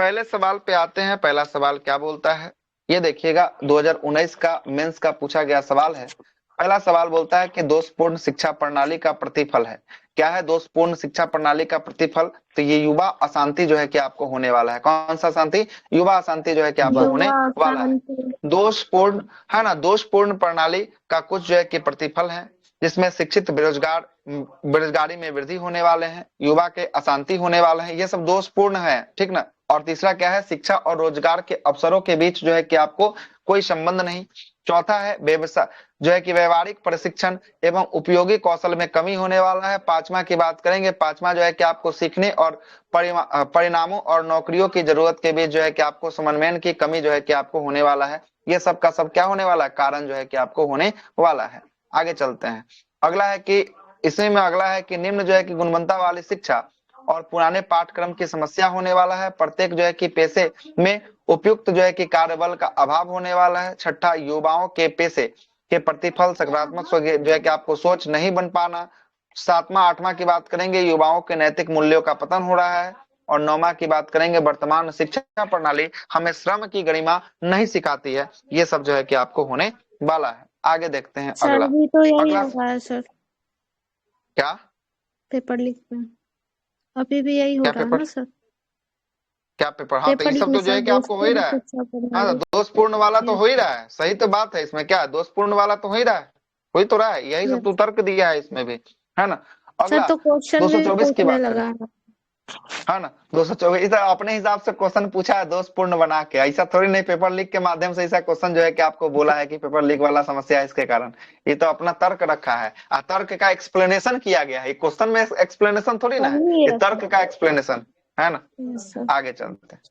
पहले सवाल पे आते हैं। पहला सवाल क्या बोलता है, ये देखिएगा 2019 का मेंस का पूछा गया सवाल है। पहला सवाल बोलता है कि दोषपूर्ण शिक्षा प्रणाली का प्रतिफल है। क्या है दोषपूर्ण शिक्षा प्रणाली का प्रतिफल? तो ये युवा अशांति जो है कि आपको होने वाला है। कौन सा शांति? युवा अशांति जो है कि आपको होने युवा वाला है। शांति। दोषपूर्ण है ना, दोषपूर्ण प्रणाली का कुछ जो है कि प्रतिफल है, जिसमें शिक्षित बेरोजगारी में वृद्धि होने वाले हैं, युवा के अशांति होने वाले हैं, ये सब दोषपूर्ण है, ठीक ना। और तीसरा क्या है, शिक्षा और रोजगार के अवसरों के बीच जो है कि आपको कोई संबंध नहीं। चौथा है व्यवसाय जो है कि व्यवहारिक प्रशिक्षण एवं उपयोगी कौशल में कमी होने वाला है। पांचवा की बात करेंगे, पांचवा जो है कि आपको सीखने और परिणामों और नौकरियों की जरूरत के बीच जो है कि आपको समन्वय की कमी जो है कि आपको होने वाला है। ये सब का सब क्या होने वाला है, कारण जो है कि आपको होने वाला है। आगे चलते हैं। अगला है कि इसमें में अगला है कि निम्न जो है कि गुणवत्ता वाली शिक्षा और पुराने पाठ्यक्रम की समस्या होने वाला है। प्रत्येक जो है कि पेशे में उपयुक्त जो है कि कार्यबल का अभाव होने वाला है। छठा, युवाओं के पेशे के प्रतिफल सकारात्मक जो है कि आपको सोच नहीं बन पाना। सातवां आठवां की बात करेंगे, युवाओं के नैतिक मूल्यों का पतन हो रहा है। और नौवां की बात करेंगे, वर्तमान शिक्षा प्रणाली हमें श्रम की गरिमा नहीं सिखाती है। ये सब जो है कि आपको होने वाला है। आगे देखते हैं सर अगला। भी तो यही अगला हो रहा है सर, क्या? पेपर लीक में अभी भी यही हो क्या रहा है पेपर? ना सर। क्या पेपर? हाँ, तो पेपर ये लीक सब में तो जो सर है कि आपको हो ही दोषपूर्ण रहा है। शिक्षा हाँ, तो प्रणाली। दोषपूर्ण वाला तो हो ही यस। रहा है, सही तो बात है। इसमें क्या है, दोषपूर्ण वाला तो हो ही रहा है, हो ही तो रहा है। यही सब तो यस तर्क दिया है इसमें भी, है ना। सर, अगला तो क्वेश्चन में भी 224 की पूछने बात करें, लगा है। है ना। 224 इधर अपने हिसाब से क्वेश्चन पूछा है दोषपूर्ण बना के, ऐसा थोड़ी नहीं पेपर लीक के माध्यम से ऐसा क्वेश्चन जो है कि आपको बोला है कि पेपर लीक वाला समस्या है इसके कारण। ये तो अपना तर्क रखा है, तर्क का एक्सप्लेनेशन किया गया है। क्वेश्चन में एक्सप्लेनेशन थोड़ी ना है, वही ये है तर्क सर। का एक्सप्लेनेशन है ना। Yes sir. आगे चलते हैं।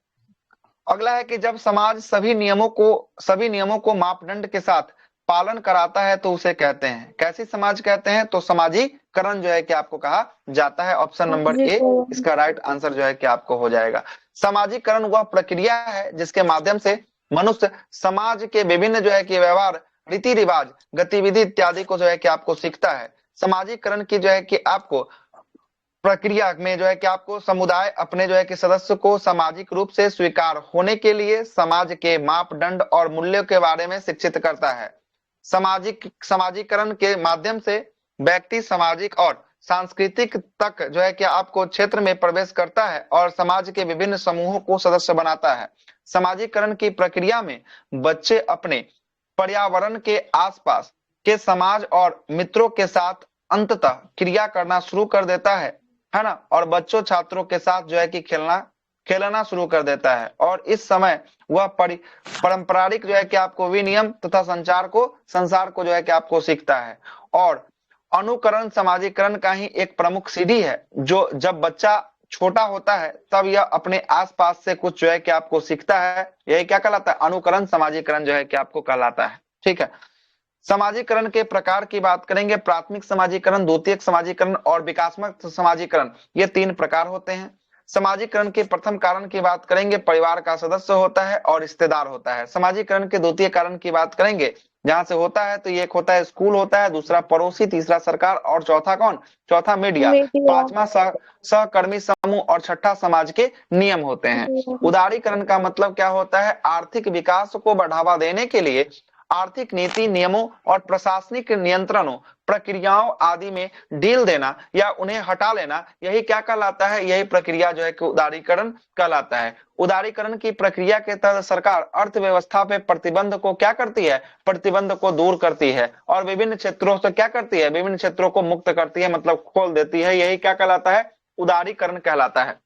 अगला है कि जब समाज सभी नियमों को मापदंड के साथ पालन कराता है तो उसे कहते हैं, कैसी समाज कहते हैं? तो समाजीकरण जो है कि आपको कहा जाता है। ऑप्शन नंबर ए सामाजिक। इसका राइट आंसर जो है कि आपको हो जाएगा। समाजीकरण वह प्रक्रिया है जिसके माध्यम से मनुष्य समाज के विभिन्न जो है कि व्यवहार, रीति रिवाज, गतिविधि इत्यादि को जो है कि आपको सीखता है। समाजीकरण की जो है कि आपको प्रक्रिया में जो है कि आपको समुदाय अपने जो है कि सदस्य को सामाजिक रूप से स्वीकार होने के लिए समाज के मापदंड और मूल्यों के बारे में शिक्षित करता है। समाजीकरण के माध्यम से व्यक्ति सामाजिक और सांस्कृतिक तक जो है कि आपको क्षेत्र में प्रवेश करता है और समाज के विभिन्न समूहों को सदस्य बनाता है। समाजीकरण की प्रक्रिया में बच्चे अपने पर्यावरण के आसपास के समाज और मित्रों के साथ अंततः क्रिया करना शुरू कर देता है ना। और बच्चों छात्रों के साथ जो है कि खेलना शुरू कर देता है। और इस समय वह पारंपरिक जो है कि आपको विनियम तथा संसार को जो है कि आपको सीखता है। और अनुकरण समाजीकरण का ही एक प्रमुख सीढ़ी है, जो जब बच्चा छोटा होता है तब यह अपने आसपास से कुछ जो है कि आपको सीखता है। यही क्या कहलाता है, अनुकरण समाजीकरण जो है कि आपको कहलाता है। ठीक है। समाजीकरण के प्रकार की बात करेंगे, प्राथमिक समाजीकरण, द्वितीयक समाजीकरण और विकासात्मक समाजीकरण, ये तीन प्रकार होते हैं। समाजीकरण के प्रथम कारण की बात करेंगे, परिवार का सदस्य होता है और रिश्तेदार होता है। समाजीकरण के द्वितीय कारण की बात करेंगे, जहां से होता है तो ये एक होता है स्कूल होता है, दूसरा पड़ोसी, तीसरा सरकार और चौथा कौन? चौथा मीडिया। मीडिया। पांचवा सहकर्मी समूह और छठा समाज के नियम होते हैं। उदारीकरण का मतलब क्या होता है, आर्थिक विकास को बढ़ावा देने के लिए आर्थिक नीति, नियमों और प्रशासनिक नियंत्रणों, प्रक्रियाओं आदि में ढील देना या उन्हें हटा लेना, यही क्या कहलाता है, यही प्रक्रिया जो है कि उदारीकरण कहलाता है। उदारीकरण की प्रक्रिया के तहत सरकार अर्थव्यवस्था पे प्रतिबंध को क्या करती है, प्रतिबंध को दूर करती है और विभिन्न क्षेत्रों से क्या करती है, विभिन्न क्षेत्रों को मुक्त करती है, मतलब खोल देती है। यही क्या कहलाता है, उदारीकरण कहलाता है।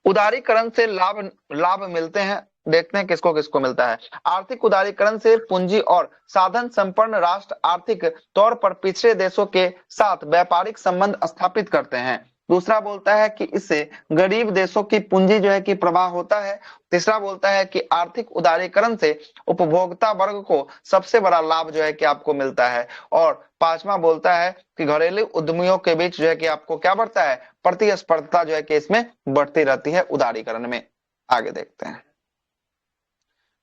उदारीकरण से लाभ लाभ मिलते हैं, देखते हैं किसको किसको मिलता है। आर्थिक उदारीकरण से पूंजी और साधन संपन्न राष्ट्र आर्थिक तौर पर पिछड़े देशों के साथ व्यापारिक संबंध स्थापित करते हैं। दूसरा बोलता है कि इससे गरीब देशों की पूंजी जो है कि प्रवाह होता है। तीसरा बोलता है कि आर्थिक उदारीकरण से उपभोक्ता वर्ग को सबसे बड़ा लाभ जो है कि आपको मिलता है। और पांचवा बोलता है कि घरेलू उद्यमियों के बीच जो है कि आपको क्या बढ़ता है, प्रतिस्पर्धा जो है कि इसमें बढ़ती रहती है उदारीकरण में। आगे देखते हैं।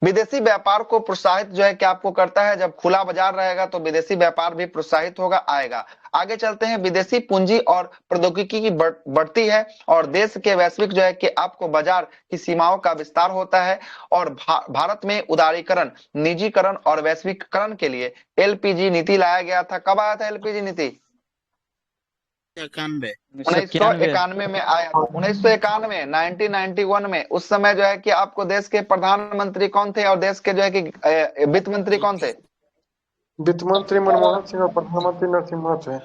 विदेशी व्यापार को प्रोत्साहित जो है कि आपको करता है। जब खुला बाजार रहेगा तो विदेशी व्यापार भी प्रोत्साहित होगा, आएगा। आगे चलते हैं। विदेशी पूंजी और प्रौद्योगिकी की बढ़ती है और देश के वैश्विक जो है कि आपको बाजार की सीमाओं का विस्तार होता है। और भारत में उदारीकरण, निजीकरण और वैश्वीकरण के लिए एलपीजी नीति लाया गया था। कब आया था एलपीजी नीति? 1991 में आया। 1991, 1991 में। उस समय जो है कि आपको देश के प्रधानमंत्री कौन थे और देश के जो है कि वित्त मंत्री कौन थे? वित्त मंत्री मनमोहन सिंह और प्रधानमंत्री नरसिम्हा थे।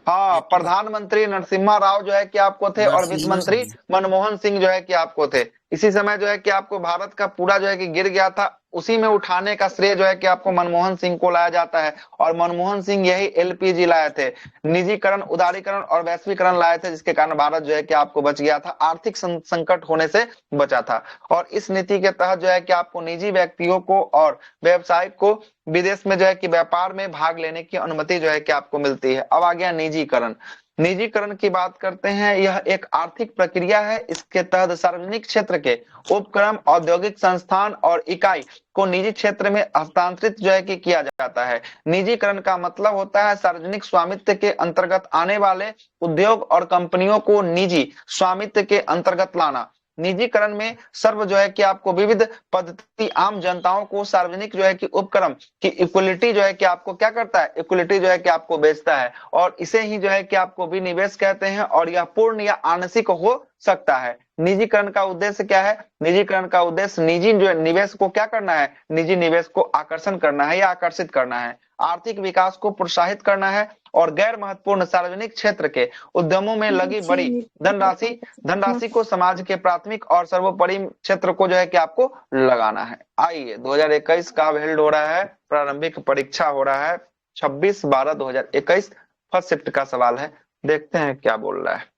हाँ, प्रधानमंत्री नरसिम्हा राव जो है कि आपको थे और वित्त मंत्री मनमोहन सिंह जो है कि आपको थे। इसी समय जो है कि आपको भारत का पूरा जो है कि गिर गया था, उसी में उठाने का श्रेय जो है कि आपको मनमोहन सिंह को लाया जाता है। और मनमोहन सिंह यही एलपीजी लाए थे, निजीकरण, उदारीकरण और वैश्वीकरण लाए थे, जिसके कारण भारत जो है कि आपको बच गया था, आर्थिक संकट होने से बचा था। और इस नीति के तहत जो है कि आपको निजी व्यक्तियों को और व्यवसायिक को विदेश में जो है कि व्यापार में भाग लेने की अनुमति जो है कि आपको मिलती है। अब आ गया निजीकरण। निजीकरण की बात करते हैं। यह एक आर्थिक प्रक्रिया है। इसके तहत सार्वजनिक क्षेत्र के उपक्रम, औद्योगिक संस्थान और इकाई को निजी क्षेत्र में हस्तांतरित जो है कि किया जाता है। निजीकरण का मतलब होता है सार्वजनिक स्वामित्व के अंतर्गत आने वाले उद्योग और कंपनियों को निजी स्वामित्व के अंतर्गत लाना। निजीकरण में सर्व जो है कि आपको विविध पद्धति आम जनताओं को सार्वजनिक जो है कि उपक्रम की इक्वलिटी जो है कि आपको क्या करता है, इक्वलिटी जो है कि आपको बेचता है। और इसे ही जो है कि आपको विनिवेश कहते हैं और यह पूर्ण या आंशिक हो सकता है। निजीकरण का उद्देश्य क्या है? निजीकरण का उद्देश्य निजी जो निवेश को क्या करना है, निजी निवेश को आकर्षण करना है या आकर्षित करना है, आर्थिक विकास को प्रोत्साहित करना है और गैर महत्वपूर्ण सार्वजनिक क्षेत्र के उद्यमों में लगी बड़ी धनराशि को समाज के प्राथमिक और सर्वोपरि क्षेत्र को जो है कि आपको लगाना है। आइए 2021 का हेल्ड हो रहा है, प्रारंभिक परीक्षा हो रहा है 26/12/2021। फर्स्ट शिफ्ट का सवाल है, देखते हैं क्या बोल रहा है।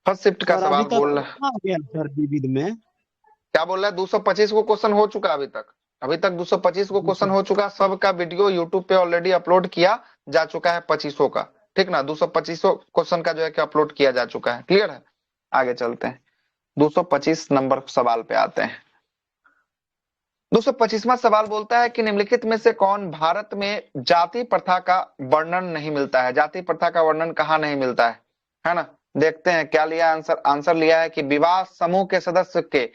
फर्स्ट शिफ्ट का सवाल बोल रहा है सर विविध में क्या बोल रहा है? 225 को क्वेश्चन हो चुका अभी तक 225 को क्वेश्चन हो चुका। सबका वीडियो यूट्यूब पे ऑलरेडी अपलोड किया जा चुका है 2500 का, ठीक ना। 225 क्वेश्चन का जो है कि अपलोड किया जा चुका है। क्लियर है? आगे चलते हैं, 225 नंबर सवाल पे आते हैं। 225वां सवाल बोलता है कि निम्नलिखित में से कौन भारत में जाति प्रथा का वर्णन नहीं मिलता है? जाति प्रथा का वर्णन कहाँ नहीं मिलता है ना। देखते हैं क्या लिया आंसर। आंसर लिया है कि विवाह समूह के सदस्य के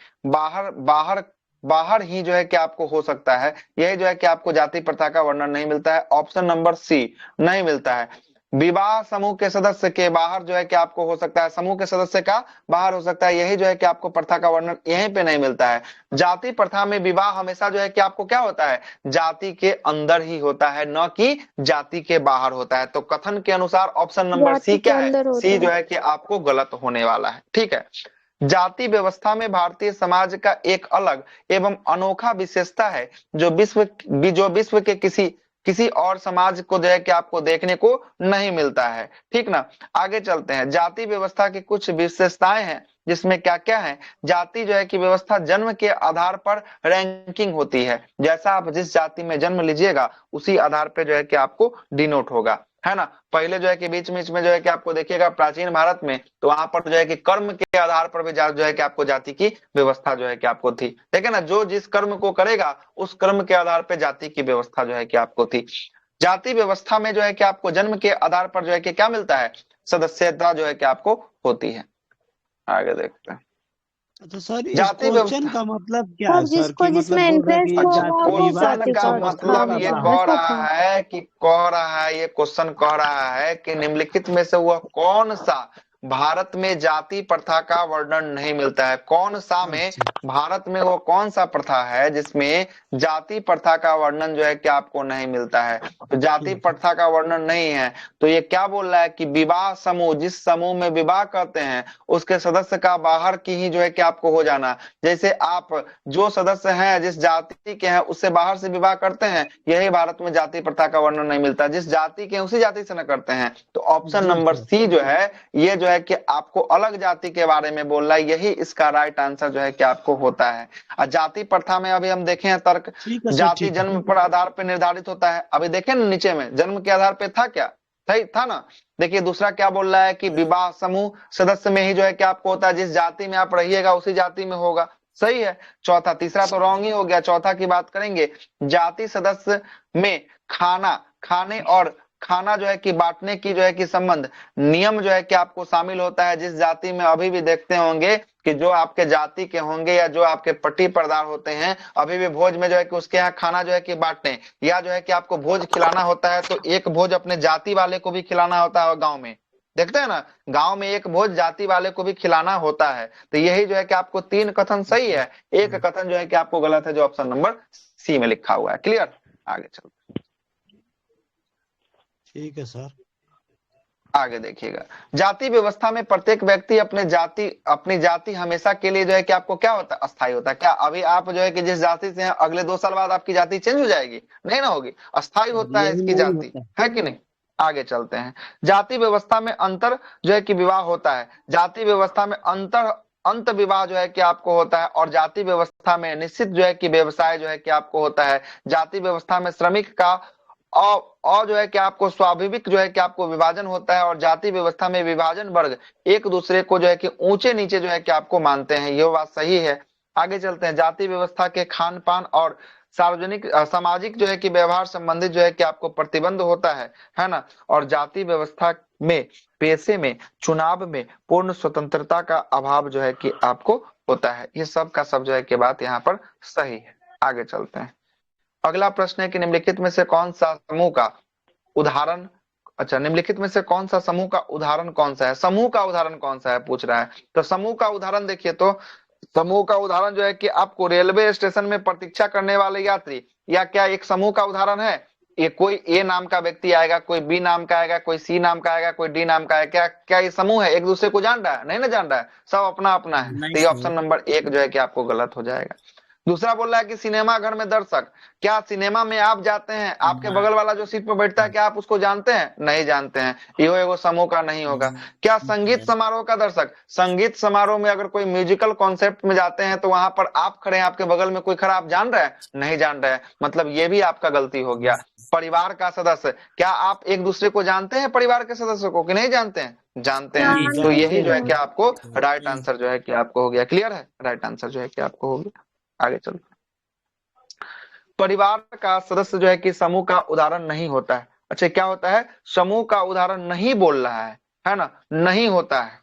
बाहर ही जो है कि आपको हो सकता है। यही जो है कि आपको जाति प्रथा का वर्णन नहीं मिलता है। ऑप्शन नंबर सी नहीं मिलता है। विवाह समूह के सदस्य के बाहर जो है कि आपको हो सकता है, समूह के सदस्य का बाहर हो सकता है, यही जो है कि आपको प्रथा का वर्णन यहीं पे नहीं मिलता है। जाति प्रथा में विवाह हमेशा जो है कि आपको क्या होता है, जाति के अंदर ही होता है, न कि जाति के बाहर होता है। तो कथन के अनुसार ऑप्शन नंबर सी क्या है, सी जो है कि आपको गलत होने वाला है। ठीक है। जाति व्यवस्था में भारतीय समाज का एक अलग एवं अनोखा विशेषता है जो विश्व के किसी और समाज को जो है कि आपको देखने को नहीं मिलता है। ठीक ना। आगे चलते हैं। जाति व्यवस्था की कुछ विशेषताएं हैं जिसमें क्या क्या है। जाति जो है कि व्यवस्था जन्म के आधार पर रैंकिंग होती है। जैसा आप जिस जाति में जन्म लीजिएगा उसी आधार पर जो है कि आपको डिनोट होगा, है ना। पहले जो है कि बीच में जो है कि आपको देखिएगा प्राचीन भारत में, तो वहां पर जो है कि कर्म के आधार पर भी जो है कि आपको जाति की व्यवस्था जो है कि आपको थी। देखिए ना, जो जिस कर्म को करेगा उस कर्म के आधार पर जाति की व्यवस्था जो है कि आपको थी। जाति व्यवस्था में जो है कि आपको जन्म के आधार पर जो है कि क्या मिलता है, सदस्यता जो है कि आपको होती है। आगे देखते हैं। तो सर जाति क्वेश्चन का मतलब क्या है सर? जिसको कि जिसमें मतलब बोल रहे इंटरेस्ट कि होगा जाति वो विवाह जाति का का मतलब ये कह रहा है कि ये क्वेश्चन कह रहा है कि निम्नलिखित में से वह कौन सा भारत में जाति प्रथा का वर्णन नहीं मिलता है। कौन सा में भारत में वो कौन सा प्रथा है जिसमें जाति प्रथा का वर्णन जो है कि आपको नहीं मिलता है। तो जाति प्रथा का वर्णन नहीं है तो ये क्या बोल रहा है कि विवाह समूह, जिस समूह में विवाह करते हैं उसके सदस्य का बाहर की ही जो है कि आपको हो जाना। जैसे आप जो सदस्य हैं जिस जाति के हैं उससे बाहर से विवाह करते हैं, यही भारत में जाति प्रथा का वर्णन नहीं मिलता। जिस जाति के उसी जाति से न करते हैं। तो ऑप्शन नंबर सी जो है ये जो है कि आपको अलग जाति के बारे में बोल रहा है, यही इसका राइट आंसर जो है कि आपको होता है। और जाति प्रथा में अभी हम देखें तर्क, जाति जन्म पर आधार पर निर्धारित होता है। अभी देखें ना नीचे में जन्म के आधार पे था क्या, सही था ना। देखिए दूसरा क्या बोल रहा है कि विवाह समूह सदस्य में ही जो है कि आपको होता है, जिस जाति में आप रहिएगा उसी जाति में होगा। सही है। चौथा, तीसरा तो रॉन्ग ही हो गया, चौथा की बात करेंगे। जाति सदस्य में खाना खाने और खाना जो है कि बांटने की जो है कि संबंध नियम जो है कि आपको शामिल होता है। जिस जाति में अभी भी देखते होंगे कि जो आपके जाति के होंगे या जो आपके पट्टी परदार होते हैं, अभी भी भोज में जो है कि उसके यहाँ खाना जो है कि बांटने या जो है कि आपको भोज खिलाना होता है, तो एक भोज अपने जाति वाले को भी खिलाना होता है। गांव में देखते हैं ना, गांव में एक भोज जाति वाले को भी खिलाना होता है। तो यही जो है कि आपको 3 कथन सही है, एक कथन जो है कि आपको गलत है, जो ऑप्शन नंबर सी में लिखा हुआ है। क्लियर, आगे चलते ठीक है सर। आगे देखिएगा। जाति व्यवस्था में प्रत्येक व्यक्ति अपनी जाति हमेशा के लिए जो है कि आपको क्या होता है, अस्थायी होता है। क्या अभी आप जो है कि जिस जाति से हैं, अगले 2 साल बाद आपकी जाति चेंज हो जाएगी? नहीं ना होगी, अस्थायी होता है यही इसकी नहीं जाति, होता। है कि नहीं? आगे चलते हैं। जाति व्यवस्था में अंतर जो है कि विवाह होता है। जाति व्यवस्था में अंत विवाह जो है कि आपको होता है, और जाति व्यवस्था में निश्चित जो है कि व्यवसाय जो है कि आपको होता है। जाति व्यवस्था में श्रमिक का और जो है कि आपको स्वाभाविक जो है कि आपको विभाजन होता है, और जाति व्यवस्था में विभाजन वर्ग एक दूसरे को जो है कि ऊंचे नीचे जो है कि आपको मानते हैं। ये बात सही है। आगे चलते हैं। जाति व्यवस्था के खान पान और सार्वजनिक सामाजिक जो है कि व्यवहार संबंधित जो है कि आपको प्रतिबंध होता है ना। और जाति व्यवस्था में पेशे में चुनाव में पूर्ण स्वतंत्रता का अभाव जो है कि आपको होता है। ये सब का सब जो है कि बात यहाँ पर सही है। आगे चलते हैं। अगला प्रश्न है कि निम्नलिखित में से कौन सा समूह का उदाहरण, अच्छा, निम्नलिखित में से कौन सा समूह का उदाहरण कौन सा है? समूह का उदाहरण कौन सा है पूछ रहा है। तो समूह का उदाहरण देखिए, तो समूह का उदाहरण जो है कि आपको रेलवे स्टेशन में प्रतीक्षा करने वाले यात्री, या क्या एक समूह का उदाहरण है? ये कोई ए नाम का व्यक्ति आएगा, कोई बी नाम का आएगा, कोई सी नाम का आएगा, कोई डी नाम का आएगा। क्या क्या ये समूह है? एक दूसरे को जान रहा है? नहीं ना जान रहा है, सब अपना अपना है। नहीं तो ये सर। ऑप्शन नंबर 1 जो है कि आपको गलत हो जाएगा। दूसरा बोल रहा है कि सिनेमा घर में दर्शक, क्या सिनेमा में आप जाते हैं, आपके बगल वाला जो सीट पर बैठता है, क्या आप उसको जानते हैं? नहीं जानते हैं, यो एगो समूह का नहीं होगा। क्या संगीत समारोह का दर्शक, संगीत समारोह में अगर कोई म्यूजिकल कॉन्सेप्ट में जाते हैं, तो वहां पर आप खड़े हैं, आपके बगल में कोई खड़ा, आप जान रहे हैं? नहीं जान रहे हैं, मतलब ये भी आपका गलती हो गया। परिवार का सदस्य, क्या आप एक दूसरे को जानते हैं, परिवार के सदस्य को, कि नहीं जानते हैं? जानते हैं। तो यही जो है कि आपको राइट आंसर जो है कि आपको हो गया। क्लियर है, राइट आंसर जो है कि आपको हो गया। आगे चलो। परिवार का सदस्य जो है कि समूह का उदाहरण नहीं होता है। अच्छा, क्या होता है? समूह का उदाहरण नहीं बोल रहा है ना, नहीं होता है।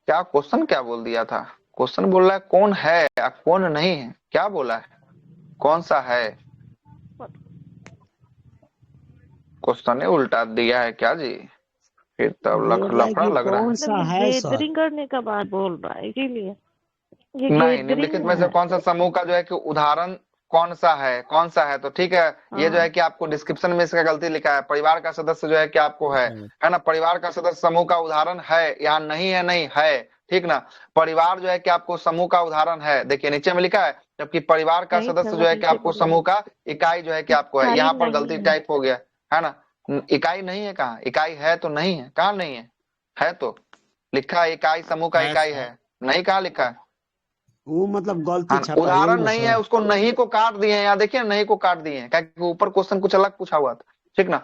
क्या क्वेश्चन क्या बोल दिया था? क्वेश्चन बोल रहा है कौन है या कौन नहीं है, क्या बोला है? कौन सा है? क्वेश्चन ने उल्टा दिया है क्या जी? फिर तो बोल रहा है लफड़ा कि लग रहा है। कौन सा है सर। गैदरिंग करने का बात बोल रहा है, इसीलिए ये नहीं, निम्नलिखित गैदरिंग में से है। कौन सा समूह का जो है कि उदाहरण कौन सा है, कौन सा है? तो ठीक है, ये जो है कि आपको डिस्क्रिप्शन में इसका गलती लिखा है। परिवार का सदस्य जो है कि आपको है ना, परिवार का सदस्य समूह का उदाहरण है, यहाँ नहीं है, नहीं है, ठीक ना। परिवार जो है कि आपको समूह का उदाहरण है, देखिए नीचे में लिखा है, जबकि परिवार का नहीं सदस्य सर, जो है कि नीचे आपको बोला समूह का इकाई जो है कि आपको है, इकाई यहाँ पर नहीं गलती है। टाइप हो गया, है ना। इकाई नहीं है, कहाँ इकाई है? तो नहीं है, कहाँ नहीं है? है तो लिखा है इकाई, समूह का इकाई है, नहीं कहाँ लिखा है? वो मतलब गलती हाँ, छपा, यही उदाहरण ना नहीं है, सर। उसको नहीं को काट दिए हैं, यहाँ देखिए नहीं को काट दिए हैं, क्योंकि ऊपर क्वेश्चन कुछ अलग पूछा हुआ था, ठीक ना।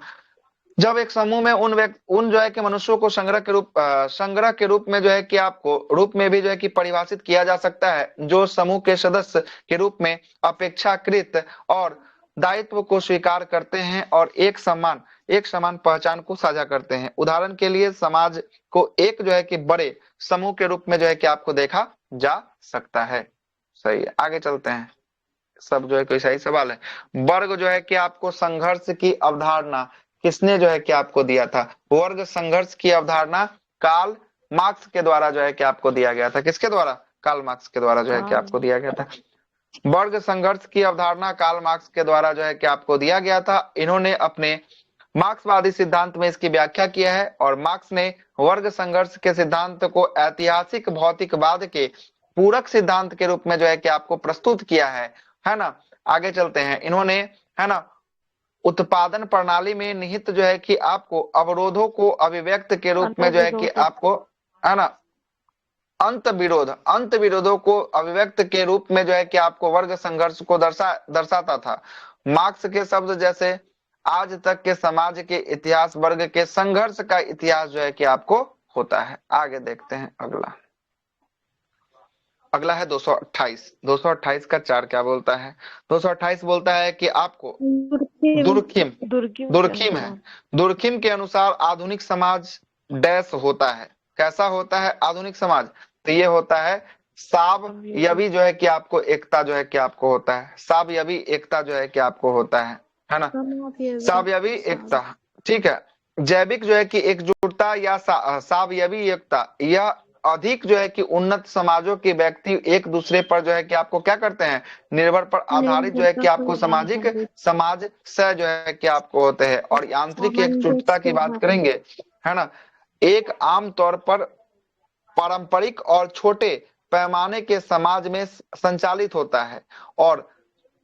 जब एक समूह में उन जो है कि मनुष्यों को संग्रह के रूप में जो है कि आपको रूप में भी जो है कि परिभाषित किया जा सकता है, जो समूह के सदस्य के रूप में अपेक्षाकृत और दायित्व को स्वीकार करते हैं और एक समान पहचान को साझा करते हैं। उदाहरण के लिए समाज को एक जो है कि बड़े समूह के रूप में जो है कि आपको देखा जा सकता है। सही है, आगे चलते हैं। सब जो है कोई सही सवाल है। वर्ग जो है कि आपको संघर्ष की अवधारणा किसने जो है कि आपको दिया था? वर्ग संघर्ष की अवधारणा कार्ल मार्क्स के द्वारा जो है कि आपको दिया गया था। किसके द्वारा? कार्ल मार्क्स के द्वारा जो है कि आपको दिया गया था। वर्ग संघर्ष की अवधारणा कार्ल मार्क्स के द्वारा जो है कि आपको दिया गया था। इन्होंने अपने मार्क्सवादी सिद्धांत में इसकी व्याख्या किया है, और मार्क्स ने वर्ग संघर्ष के सिद्धांत को ऐतिहासिक भौतिकवाद के पूरक सिद्धांत के रूप में जो है कि आपको प्रस्तुत किया है ना। आगे चलते हैं। इन्होंने, है ना, उत्पादन प्रणाली में निहित जो है कि आपको अवरोधों को अभिव्यक्त के रूप में जो है कि आपको, है ना, अंत विरोधों को अभिव्यक्त के रूप में जो है कि आपको वर्ग संघर्ष को दर्शाता था। मार्क्स के शब्द जैसे आज तक के समाज के इतिहास वर्ग के संघर्ष का इतिहास जो है कि आपको होता है। आगे देखते हैं अगला। अगला है 228। 228 का 4 क्या बोलता है? 228 बोलता है कि आपको दुर्खिम दुर्खिम दुर्गम के दुर्खिम है। अनुसार दुर्खिम के अनुसार आधुनिक समाज डैश होता है। कैसा होता है आधुनिक समाज? तो ये होता है सावयवी जो है कि आपको एकता जो है कि आपको होता है, सावयवी एकता जो है कि आपको होता है ना, सावयवी एकता। ठीक है। जैविक जो है कि एकजुटता या सावयवी एकता, यह अधिक जो है कि उन्नत समाजों के व्यक्ति एक दूसरे पर जो है कि आपको क्या करते हैं, निर्भर पर आधारित जो है कि आपको सामाजिक समाज से जो है कि आपको होते हैं। और आंतरिक एकजुटता की बात करेंगे, है ना, एक आम तौर पर पारंपरिक और छोटे पैमाने के समाज में संचालित होता है। और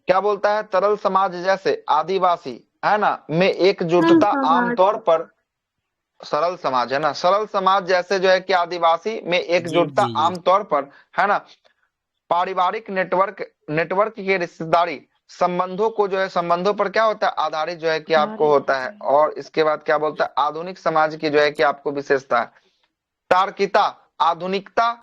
क्या बोलता है, तरल समाज जैसे आदिवासी, है ना, में एकजुटता आमतौर पर, सरल समाज है ना, सरल समाज जैसे जो है कि आदिवासी में जी एकजुटता जी जी। आमतौर पर, है ना, पारिवारिक नेटवर्क नेटवर्क के रिश्तेदारी संबंधों को जो है, संबंधों पर क्या होता है, आधारित जो है कि आपको होता है। और इसके बाद क्या बोलता है, आधुनिक समाज की जो है कि आपको विशेषता है, तार्किकता, आधुनिकता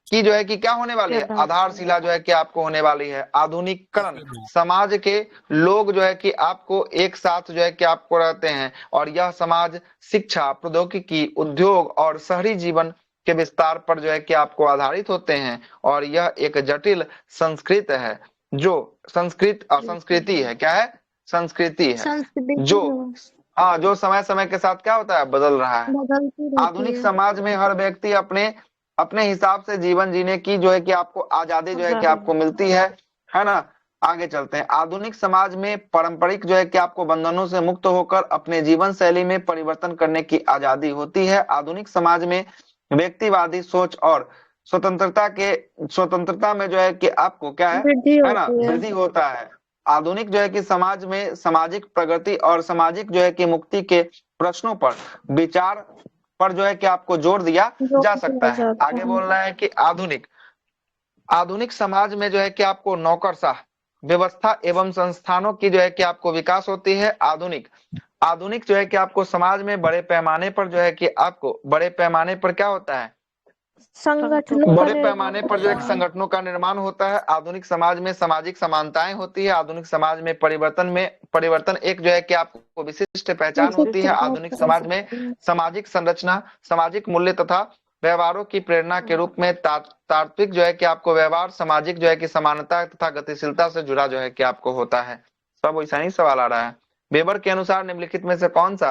की जो है कि क्या होने वाली है, आधारशिला जो है कि आपको होने वाली है। आधुनिकीकरण, समाज के लोग जो है कि आपको एक साथ जो है कि आपको रहते हैं, और यह समाज शिक्षा, प्रौद्योगिकी, उद्योग और शहरी जीवन के विस्तार पर जो है कि आपको आधारित होते हैं। और यह एक जटिल संस्कृत है, जो संस्कृति है, क्या है, संस्कृति है, जो हाँ, जो समय समय के साथ क्या होता है, बदल रहा है। बदलती रहती आधुनिक है। समाज में हर व्यक्ति अपने अपने हिसाब से जीवन जीने की जो है कि आपको आजादी जो है कि आपको मिलती है ना। आगे चलते हैं। आधुनिक समाज में पारंपरिक जो है कि आपको बंधनों से मुक्त होकर अपने जीवन शैली में परिवर्तन करने की आजादी होती है। आधुनिक समाज में व्यक्तिवादी सोच और स्वतंत्रता में जो है कि आपको क्या वृद्धि है ना, होती है। वृद्धि होता है। आधुनिक जो है कि समाज में सामाजिक प्रगति और सामाजिक जो है कि मुक्ति के प्रश्नों पर विचार पर जो है कि आपको जोर दिया जा सकता है। आगे बोल रहा है कि आधुनिक आधुनिक समाज में जो है कि आपको नौकरशाह व्यवस्था एवं संस्थानों की जो है कि आपको विकास होती है। आधुनिक आधुनिक जो है कि आपको समाज में बड़े पैमाने पर जो है कि आपको बड़े पैमाने पर क्या होता है, संगठनों का बड़े निर्माण पैमाने पर जो होता एक है। संगठनों का निर्माण होता है। आधुनिक समाज में सामाजिक समानताएं होती है। आधुनिक समाज में परिवर्तन एक जो है कि आपको विशिष्ट पहचान होती है। आधुनिक समाज में सामाजिक संरचना, सामाजिक मूल्य तथा व्यवहारों की प्रेरणा के रूप में तात्विक जो है कि आपको व्यवहार, सामाजिक जो है कि समानता तथा गतिशीलता से जुड़ा जो है कि आपको होता है। सब वैसा ही सवाल आ रहा है। वेबर के अनुसार निम्नलिखित में से कौन सा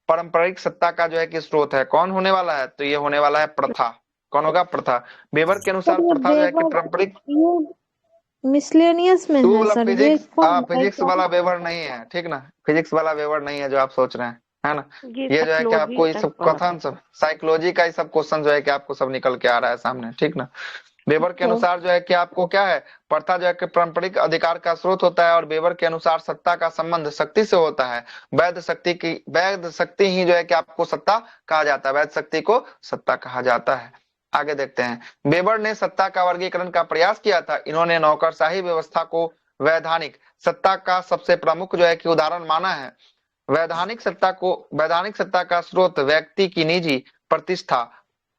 पारंपरिक सत्ता का जो है कि स्रोत है, कौन होने वाला है? तो ये होने वाला है प्रथा। कौन होगा? प्रथा। वेबर के अनुसार सर ये प्रथा जो है कि वेबर पारंपरिक, ये मिसलेनियस में वो है वाला सर, ये फिजिक्स कौन फिजिक्स वाला वेबर नहीं है, ठीक ना, फिजिक्स वाला वेबर नहीं है जो आप सोच रहे हैं, है ना। ये ये जो है कि साइकोलॉजी आपको ये टाइप सब वाला कथन, सब साइकोलॉजी का ही सब क्वेश्चन जो है कि आपको सब निकल के आ रहा है सामने, ठीक ना। वेबर के अनुसार जो है कि आपको क्या है, प्रथा जो है कि पारंपरिक अधिकार का स्रोत होता है। और वेबर के अनुसार सत्ता का संबंध शक्ति से होता है। वैध शक्ति ही जो है कि आपको सत्ता कहा जाता है, वैध शक्ति को सत्ता कहा जाता है। आगे देखते हैं। वेबर ने सत्ता का वर्गीकरण का प्रयास किया था। इन्होंने नौकरशाही व्यवस्था को वैधानिक सत्ता का सबसे प्रमुख जो है कि उदाहरण माना है। वैधानिक सत्ता का स्रोत व्यक्ति की निजी प्रतिष्ठा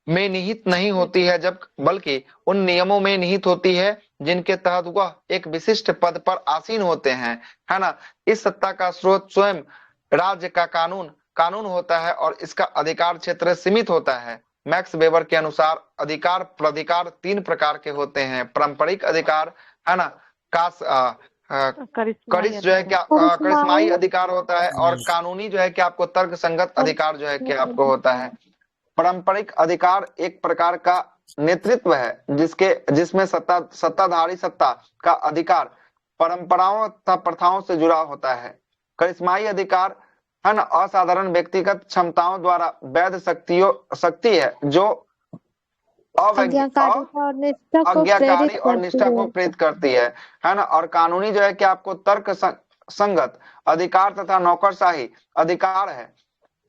में निहित नहीं होती है, जब बल्कि उन नियमों में निहित होती है जिनके तहत वह एक विशिष्ट पद पर आसीन होते हैं, है ना। इस सत्ता का स्रोत स्वयं राज्य का कानून होता है और इसका अधिकार क्षेत्र सीमित होता है। मैक्स वेबर के अनुसार अधिकार प्राधिकार 3 प्रकार के होते हैं। पारंपरिक अधिकार, है ना, करिश जो है क्या करिश्माई अधिकार होता है। और कानूनी जो है कि आपको तर्क संगत अधिकार जो है कि आपको होता है। पारंपरिक अधिकार एक प्रकार का नेतृत्व है जिसमें सत्ताधारी सत्ता का अधिकार परंपराओं तथा प्रथाओं से जुड़ा होता है। करिश्माई अधिकार, है ना, असाधारण व्यक्तिगत क्षमताओं द्वारा वैध शक्ति है जो आज्ञाकारी और निष्ठा को प्रेरित करती है ना। और कानूनी जो है कि आपको तर्क संगत अधिकार तथा नौकरशाही अधिकार है।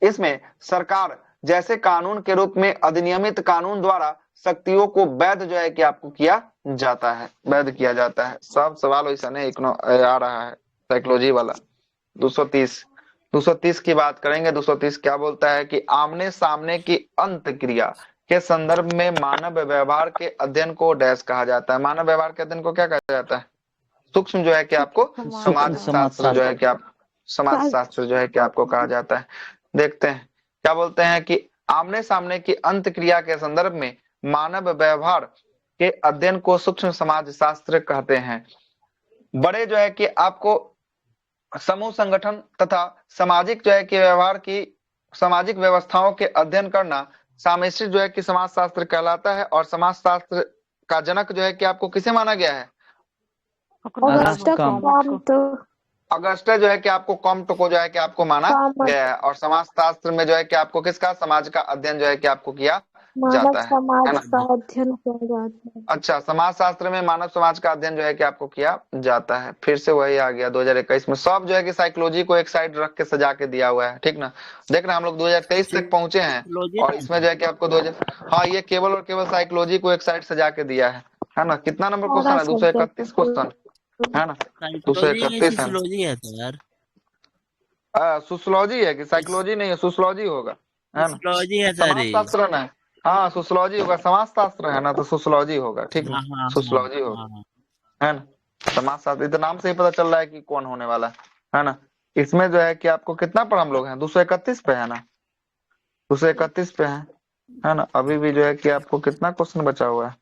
इसमें सरकार जैसे कानून के रूप में अधिनियमित कानून द्वारा शक्तियों को वैध जो है कि आपको किया जाता है, वैध किया जाता है। सब सवाल वैसा नहीं आ रहा है साइकोलॉजी वाला। 230 की बात करेंगे। 230 क्या बोलता है कि आमने सामने की अंत क्रिया के संदर्भ में मानव व्यवहार के अध्ययन को डैश कहा जाता है? मानव व्यवहार के अध्ययन को क्या कहा जाता है? सूक्ष्म जो है कि आपको समाज शास्त्र जो है कि आप समाज शास्त्र जो है कि आपको कहा जाता है। देखते हैं क्या बोलते हैं कि आमने सामने की अंत क्रिया के संदर्भ में मानव व्यवहार के अध्ययन को सूक्ष्म समाज शास्त्र कहते हैं। बड़े जो है कि आपको समूह संगठन तथा सामाजिक जो है कि व्यवहार की सामाजिक व्यवस्थाओं के अध्ययन करना सामिश्रित जो है कि समाज शास्त्र कहलाता है। और समाज शास्त्र का जनक जो है कि आपको किसे माना गया है? अगस्टा जो है कि आपको कॉम्ट को जो है कि आपको माना गया है। और समाज शास्त्र में जो है कि आपको किसका समाज का अध्ययन जो है कि आपको किया जाता है समाज ना? का अध्ययन किया जाता है। अच्छा, समाज शास्त्र में मानव समाज का अध्ययन जो है कि आपको किया जाता है। फिर से वही आ गया 2021 में। सब जो है कि साइकोलॉजी को एक साइड रख के सजा के दिया हुआ है, ठीक ना? देखना हम लोग 2023 तक पहुंचे हैं और इसमें जो है कि आपको 2000 हाँ, ये केवल और केवल साइकोलॉजी को एक साइड सजा के दिया है ना? कितना नंबर क्वेश्चन है? 231 क्वेश्चन है ना? साइकोलॉजी है, 231 है। सोशियोलॉजी है सर। सोशियोलॉजी है कि साइकोलॉजी नहीं है? सोशियोलॉजी होगा, है ना? सोशियोलॉजी है सर समाज ये। शास्त्र ना है। हाँ, सोशियोलॉजी होगा, समाज शास्त्र है ना, तो सोशियोलॉजी होगा, ठीक ना? हाँ हाँ सोशियोलॉजी होगा, हाँ। है ना? समाज शास्त्र, इतना नाम से ही पता चल रहा है कि कौन होने वाला है ना? इसमें जो है कि आपको कितना पर हम लोग हैं? 231 पे है ना? 231 पे है ना? अभी भी जो है कि आपको कितना क्वेश्चन बचा हुआ है?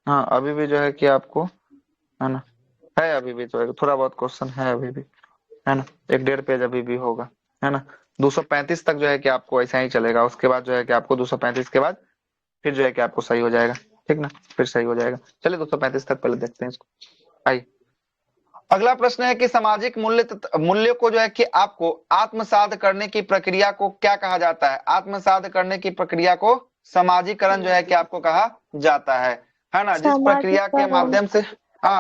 हाँ, अभी भी जो है कि आपको, है ना, है अभी भी जो है थोड़ा बहुत क्वेश्चन है अभी भी, है ना? 1.5 पेज अभी भी होगा, है ना? 235 तक जो है कि आपको ऐसा ही चलेगा। उसके बाद जो है कि आपको 235 के बाद फिर जो है कि आपको सही हो जाएगा, ठीक ना? फिर सही हो जाएगा। चलिए 235 तक पहले देखते हैं इसको। आइए, अगला प्रश्न है कि सामाजिक मूल्य को जो है कि आपको आत्मसात करने की प्रक्रिया को क्या कहा जाता है? आत्मसात करने की प्रक्रिया को समाजीकरण जो है कि आपको कहा जाता है ना? जिस प्रक्रिया के माध्यम से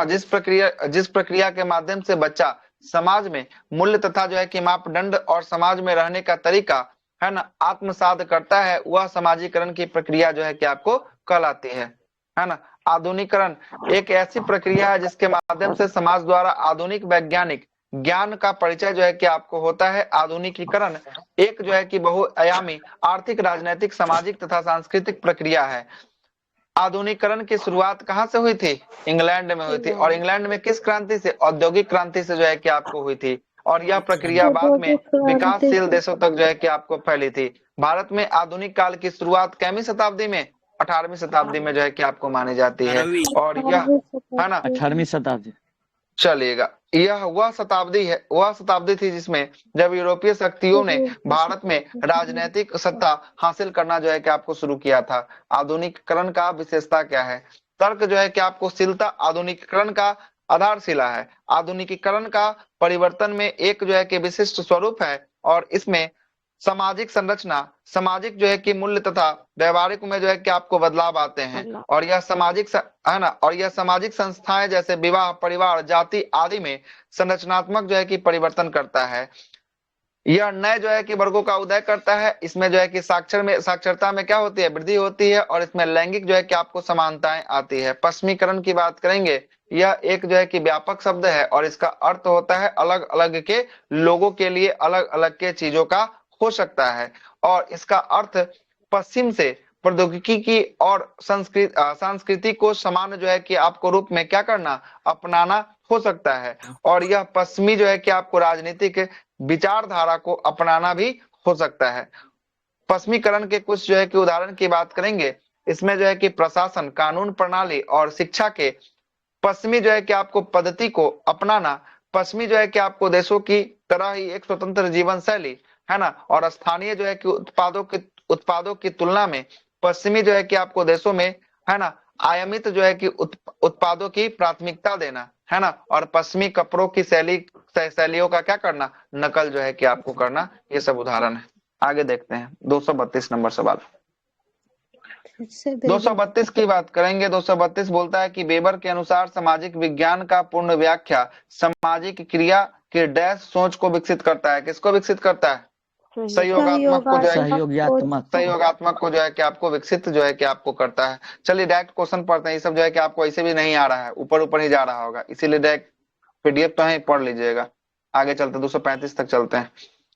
जिस प्रक्रिया के माध्यम से बच्चा समाज में मूल्य तथा जो है कि मापदंड और समाज में रहने का तरीका, है ना, आत्मसात करता है, वह समाजीकरण की प्रक्रिया जो है कि आपको कहलाती है ना? आधुनिकरण एक ऐसी प्रक्रिया है जिसके माध्यम से समाज द्वारा आधुनिक वैज्ञानिक ज्ञान का परिचय जो है कि आपको होता है। आधुनिकीकरण एक जो है कि बहुआयामी आर्थिक, राजनीतिक, सामाजिक तथा सांस्कृतिक प्रक्रिया है। आधुनिकरण की शुरुआत कहाँ से हुई थी? इंग्लैंड में हुई थी। और इंग्लैंड में किस क्रांति से? औद्योगिक क्रांति से जो है कि आपको हुई थी। और यह प्रक्रिया बाद में विकासशील देशों तक जो है कि आपको फैली थी। भारत में आधुनिक काल की शुरुआत कैमी शताब्दी में? 18वीं शताब्दी में जो है कि आपको मानी जाती है। और यह, है ना, 18वीं शताब्दी। चलिएगा, यह वह शताब्दी थी जिसमें जब यूरोपीय शक्तियों ने भारत में राजनीतिक सत्ता हासिल करना जो है कि आपको शुरू किया था। आधुनिकीकरण का विशेषता क्या है? तर्क जो है कि आपको शीलता आधुनिकीकरण का आधारशिला है। आधुनिकीकरण का परिवर्तन में एक जो है कि विशिष्ट स्वरूप है और इसमें सामाजिक संरचना, सामाजिक जो है कि मूल्य तथा व्यवहारिक में जो है कि आपको बदलाव आते हैं। और यह है ना, और यह सामाजिक संस्थाएं जैसे विवाह, परिवार, जाति आदि में संरचनात्मक जो है कि परिवर्तन करता है। यह नए जो है कि वर्गों का उदय करता है। इसमें जो है कि साक्षरता में क्या होती है? वृद्धि होती है। और इसमें लैंगिक जो है कि आपको समानताएं आती है। पश्चिमीकरण की बात करेंगे, यह एक जो है कि व्यापक शब्द है और इसका अर्थ होता है अलग अलग के लोगों के लिए अलग अलग के चीजों का हो सकता है। और इसका अर्थ पश्चिम से प्रौद्योगिकी की और संस्कृति को समान जो है कि आपको रूप में क्या करना? अपनाना हो सकता है। और यह पश्चिमी जो है कि आपको राजनीतिक विचारधारा को अपनाना भी हो सकता है। पश्चिमीकरण के कुछ जो है कि उदाहरण की बात करेंगे, इसमें जो है कि प्रशासन, कानून प्रणाली और शिक्षा के पश्चिमी जो है कि आपको पद्धति को अपनाना, पश्चिमी जो है कि आपको देशों की तरह ही एक स्वतंत्र जीवन शैली, है ना, और स्थानीय जो है कि उत्पादों की तुलना में पश्चिमी जो है कि आपको देशों में, है ना, आयामित जो है कि उत्पादों की प्राथमिकता देना, है ना, और पश्चिमी कपड़ों की शैलियों का क्या करना? नकल जो है कि आपको करना। ये सब उदाहरण है। आगे देखते हैं 232 नंबर सवाल। 232 की बात करेंगे। 232 बोलता है कि वेबर के अनुसार सामाजिक विज्ञान का पूर्ण व्याख्या सामाजिक क्रिया के डैश सोच को विकसित करता है। किसको विकसित करता है? सहयोगात्मक को जो है सहयोगात्मक को जो है कि आपको विकसित जो है कि आपको करता है। चलिए डायरेक्ट क्वेश्चन पढ़ते हैं। ये सब जो है कि आपको ऐसे भी नहीं आ रहा है, ऊपर ऊपर ही जा रहा होगा, इसीलिए डायरेक्ट पीडीएफ तो है, पढ़ लीजिएगा। आगे चलते 235 तक चलते हैं।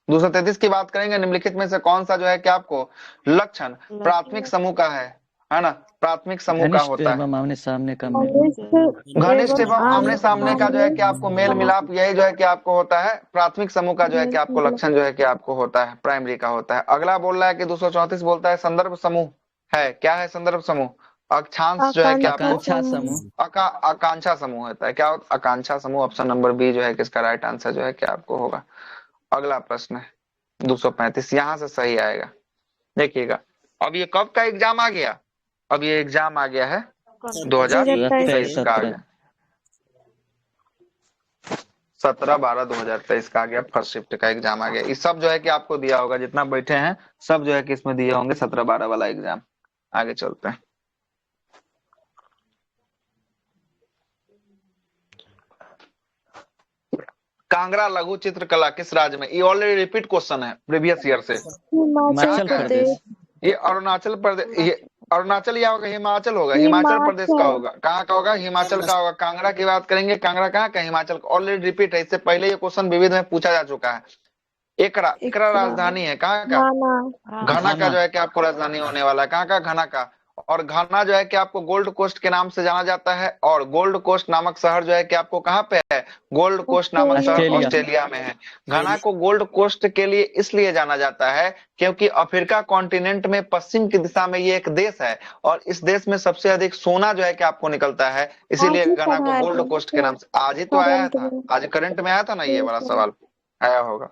233 की बात करेंगे। निम्नलिखित में से कौन सा जो है कि आपको लक्षण प्राथमिक समूह का है? है ना, प्राथमिक समूह का घनिष्ठ होता है। एवं आमने सामने का मेल। घनिष्ठ एवं आमने आमने सामने का जो है कि आपको मेल मिलाप, यही जो है कि आपको होता है प्राथमिक समूह का जो है कि आपको लक्षण जो है कि आपको होता है, प्राइमरी का होता है। अगला बोल रहा है कि 234 बोलता है संदर्भ समूह है। क्या है संदर्भ समूह? अक्षांश जो है कि आपको आकांक्षा समूह। आकांक्षा समूह होता है। क्या होता? आकांक्षा समूह। ऑप्शन नंबर बी जो है कि इसका राइट आंसर जो है कि आपको होगा। अगला प्रश्न है 235, यहां से सही आएगा। देखिएगा, अब ये कब का एग्जाम आ गया? अब ये एग्जाम आ गया है 2023 का आ गया, 17/12/2023 का आ गया, फर्स्ट शिफ्ट का एग्जाम आ गया। ये सब जो है कि आपको दिया होगा, जितना बैठे हैं सब जो है कि इसमें दिए होंगे 17/12 वाला एग्जाम। आगे चलते हैं। कांगड़ा लघु चित्रकला किस राज्य में? ये ऑलरेडी रिपीट क्वेश्चन है प्रीवियस ईयर से। हिमाचल प्रदेश। ये अरुणाचल प्रदेश, ये अरुणाचल या होगा, हिमाचल होगा, हिमाचल प्रदेश का होगा। कहाँ का होगा? हिमाचल का होगा। कांगड़ा की बात करेंगे, कांगड़ा कहाँ का? हिमाचल का। ऑलरेडी रिपीट है, इससे पहले ये क्वेश्चन विविध में पूछा जा चुका है। एकरा राजधानी है कहाँ का? घना का जो है कि आपको राजधानी होने वाला है। कहाँ का? घना का। और घना जो है कि आपको गोल्ड कोस्ट के नाम से जाना जाता है, और गोल्ड कोस्ट नामक शहर जो है कि आपको कहाँ पे है? गोल्ड कोस्ट नामक शहर ऑस्ट्रेलिया में है। घना को गोल्ड कोस्ट के लिए इसलिए जाना जाता है क्योंकि अफ्रीका कॉन्टिनेंट में पश्चिम की दिशा में ये एक देश है, और इस देश में सबसे अधिक सोना जो है कि आपको निकलता है, इसीलिए घना को गोल्ड कोस्ट के नाम से। आज ही तो आया था, आज करंट में आया था ना ये वाला सवाल, आया होगा।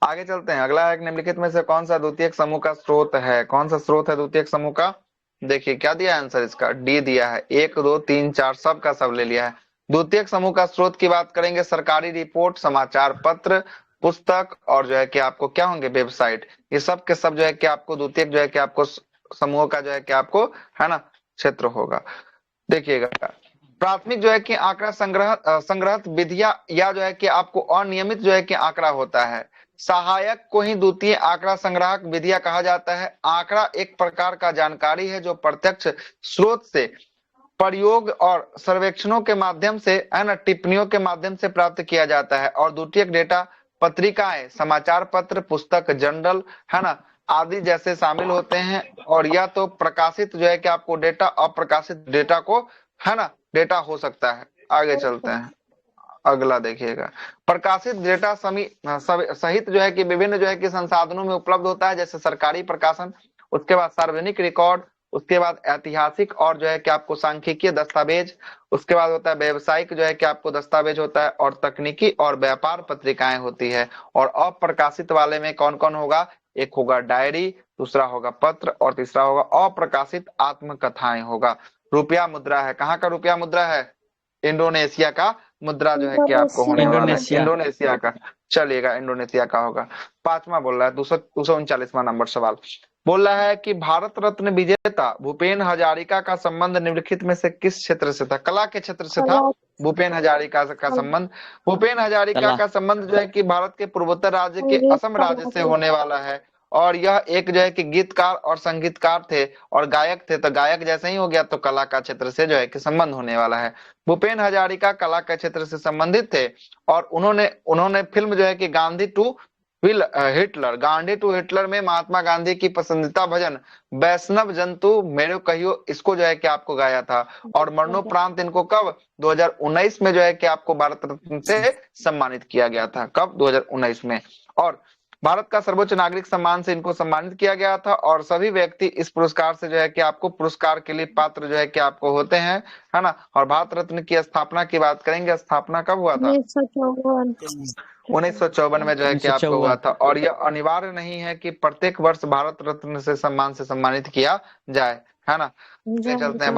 आगे चलते हैं। अगला है निम्नलिखित में से कौन सा द्वितीयक समूह का स्रोत है? कौन सा स्रोत है द्वितीयक समूह का? देखिए क्या दिया है आंसर इसका, डी दिया है। 1 2 3 4 सब का सब ले लिया है। द्वितीयक समूह का स्रोत की बात करेंगे, सरकारी रिपोर्ट, समाचार पत्र, पुस्तक, और जो है कि आपको क्या होंगे? वेबसाइट। ये सब के सब जो है कि आपको द्वितीयक जो है कि आपको समूह का जो है कि आपको, है ना, क्षेत्र होगा। देखिएगा, प्राथमिक जो है कि आंकड़ा संग्रहित विधिया या जो है कि आपको अनियमित जो है कि आंकड़ा होता है। सहायक को ही द्वितीय आंकड़ा संग्राहक विधिया कहा जाता है। आंकड़ा एक प्रकार का जानकारी है जो प्रत्यक्ष स्रोत से प्रयोग और सर्वेक्षणों के माध्यम से, है ना, टिप्पणियों के माध्यम से प्राप्त किया जाता है। और द्वितीयक डेटा पत्रिकाएं, समाचार पत्र, पुस्तक, जर्नल, है ना, आदि जैसे शामिल होते हैं। और या तो प्रकाशित जो है कि आपको डेटा, अप्रकाशित डेटा को, है ना, डेटा हो सकता है। आगे चलते हैं। अगला देखिएगा, प्रकाशित डेटा सहित जो है कि विभिन्न जो है कि संसाधनों में उपलब्ध होता है, जैसे सरकारी प्रकाशन, उसके बाद सार्वजनिक रिकॉर्ड, उसके बाद ऐतिहासिक और जो है कि आपको सांख्यिकीय दस्तावेज, उसके बाद होता है व्यवसायिक जो है कि आपको दस्तावेज होता है, और तकनीकी और व्यापार पत्रिकाएं होती है। और अप्रकाशित वाले में कौन कौन होगा? एक होगा डायरी, दूसरा होगा पत्र, और तीसरा होगा अप्रकाशित आत्मकथाएं होगा। रुपया मुद्रा है, कहाँ का रुपया मुद्रा है? इंडोनेशिया का मुद्रा जो है कि आपको होने वाला है, इंडोनेशिया का। चलिएगा, इंडोनेशिया का होगा। पांचवा बोल रहा है 239वां नंबर सवाल बोल रहा है कि भारत रत्न विजेता भूपेन हजारिका का संबंध निम्नलिखित में से किस क्षेत्र से था? कला के क्षेत्र से था भूपेन हजारिका का संबंध। भूपेन हजारिका का संबंध जो है कि भारत के पूर्वोत्तर राज्य के असम राज्य से होने वाला है। और यह एक जो है कि गीतकार और संगीतकार थे और गायक थे, तो गायक जैसे ही हो गया तो कला का क्षेत्र से जो है कि संबंध होने वाला है। भूपेन हजारिका कला के क्षेत्र से संबंधित थे, और उन्होंने फिल्म जो है कि गांधी टू हिटलर में महात्मा गांधी की पसंदीदा भजन वैष्णव जंतु मेरे कहियो, इसको जो है कि आपको गाया था। और मरणोपरांत इनको कब? 2019 में जो है कि आपको भारत रत्न से सम्मानित किया गया था। कब? 2019 में। और भारत का सर्वोच्च नागरिक सम्मान से इनको सम्मानित किया गया था। और सभी व्यक्ति इस पुरस्कार से जो है कि आपको पुरस्कार के लिए पात्र जो है कि आपको होते हैं, है ना। और भारत रत्न की स्थापना की बात करेंगे, स्थापना कब हुआ था? 1954 में जो है कि आपको हुआ था। और यह अनिवार्य नहीं है कि प्रत्येक वर्ष भारत रत्न से सम्मानित किया जाए, है ना। चलते हैं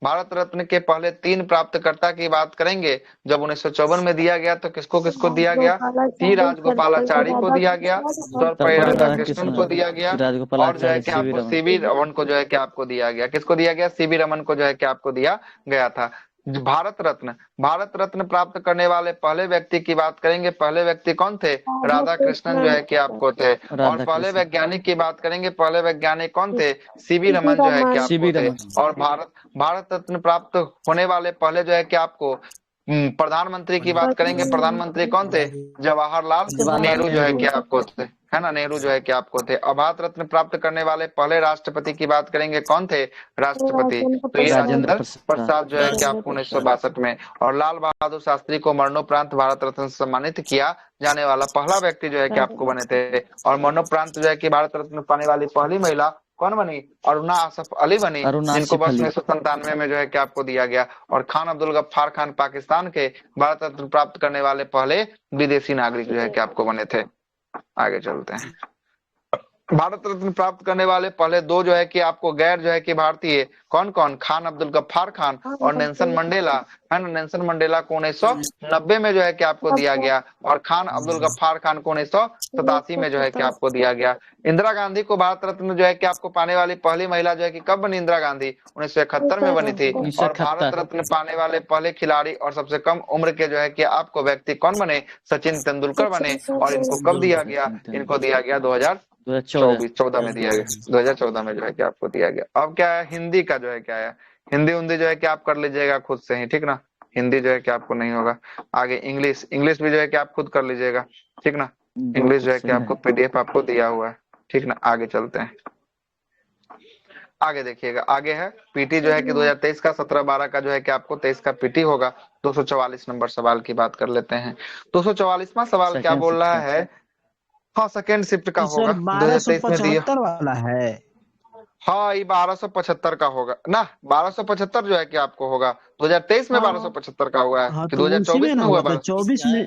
भारत रत्न के पहले 3 प्राप्तकर्ता की बात करेंगे। जब 1954 में दिया गया तो किसको किसको दिया गया? सी राजगोपालाचारी को दिया गया, सर्वपल्ली राधाकृष्णन को दिया गया, और जो है कि आपको सीवी रमन को जो है कि आपको दिया गया। किसको दिया गया? सीवी रमन को जो है कि आपको दिया गया था। भारत रत्न प्राप्त करने वाले पहले व्यक्ति की बात करेंगे। पहले व्यक्ति कौन थे? राधा कृष्णन जो है कि आपको थे। और पहले वैज्ञानिक की बात करेंगे, पहले वैज्ञानिक कौन थे? सीवी रमन जो है कि आपको थे। और भारत रत्न प्राप्त होने वाले पहले जो है कि आपको प्रधानमंत्री की बात करेंगे, प्रधानमंत्री कौन थे? जवाहरलाल नेहरू जो है कि आपको थे। है ना, नेहरू जो है कि आपको थे। और भारत रत्न प्राप्त करने वाले पहले राष्ट्रपति की बात करेंगे, कौन थे राष्ट्रपति, तो ये राजेंद्र राजेंद्र प्रसाद जो है कि आपको 1962 में। और लाल बहादुर शास्त्री को मरणोपरांत भारत रत्न से सम्मानित किया जाने वाला पहला व्यक्ति जो है कि आपको बने थे। और मरणोपरांत जो है कि भारत रत्न पाने वाली पहली महिला कौन बनी, अरुणा आसफ अली बनी, अरुणा जिनको आसिफ वर्ष अली। 1997 में जो है कि आपको दिया गया। और खान अब्दुल गफ्फार खान पाकिस्तान के भारत रत्न प्राप्त करने वाले पहले विदेशी नागरिक जो है कि आपको बने थे। आगे चलते हैं। भारत रत्न प्राप्त करने वाले पहले दो जो है कि आपको गैर जो है कि भारतीय कौन कौन, खान अब्दुल गफ्फार खान और नेल्सन मंडेला, है ना। नेल्सन मंडेला को 1990 में जो है कि आपको दिया गया, और खान अब्दुल गफ्फार खान को 1987 में जो है कि आपको दिया गया। इंदिरा गांधी को भारत रत्न जो है कि आपको पाने वाली पहली महिला जो है कि कब बनी, इंदिरा गांधी 1971 में बनी थी। और भारत रत्न पाने वाले पहले खिलाड़ी और सबसे कम उम्र के जो है कि आपको व्यक्ति कौन बने, सचिन तेंदुलकर बने। और इनको कब दिया गया, इनको दिया गया 2014 में दिया गया, 2014 में जो है कि आपको दिया गया। अब क्या है, हिंदी का जो है क्या है, हिंदी उन्दी जो है कि आप कर लीजिएगा खुद से ही, ठीक ना। हिंदी जो है कि आपको नहीं होगा। आगे इंग्लिश, इंग्लिश भी जो है कि आप खुद कर लीजिएगा, ठीक ना। इंग्लिश जो है कि आपको पीडीएफ आपको दिया हुआ है, ठीक ना। आगे चलते हैं, आगे देखिएगा। आगे है पीटी जो है कि 2023 का 17/12 का जो है कि आपको 23 का पीटी होगा। 244 नंबर सवाल की बात कर लेते हैं। 244वां सवाल क्या बोल रहा है, हाँ सेकेंड शिफ्ट का होगा, सर 2023 में दिया। 1275 वाला है। हाँ ये 1275 का होगा ना, 1275 जो है कि आपको होगा 2023 में। हाँ। 1275 का हुआ है हाँ कि तो उसी 2024 में ना में हुआ होगा, तो 24 में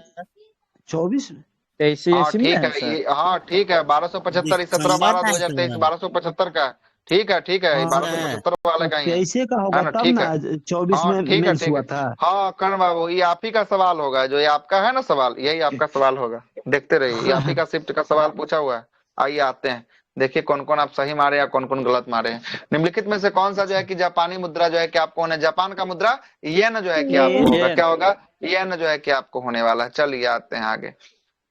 24 में। ऐसे हाँ ऐसे में ठीक है है, सर। ये हाँ ठीक है, 1275 17/12/2023 1275 का है। ठीक है ठीक है, हाँ 1275 वाले का ही है 23 का है होगा ना। तब ठीक है, ना, 24 हाँ में ठीक है मेंस ठीक हुआ है। था। हाँ कर्ण बाबू, ये आप ही का सवाल होगा, जो ये आपका है ना सवाल, यही आपका सवाल होगा। देखते रहिए, ये आप ही का शिफ्ट का सवाल पूछा हुआ है। आइए आते हैं, देखिए कौन कौन आप सही मारे या कौन कौन गलत मारे हैं। निम्नलिखित में से कौन सा जो है कि जापानी मुद्रा जो है कि आपको होना, जापान का मुद्रा येन जो है कि आपको होगा, क्या होगा, येन जो है कि आपको होने वाला है। चलिए आते हैं आगे।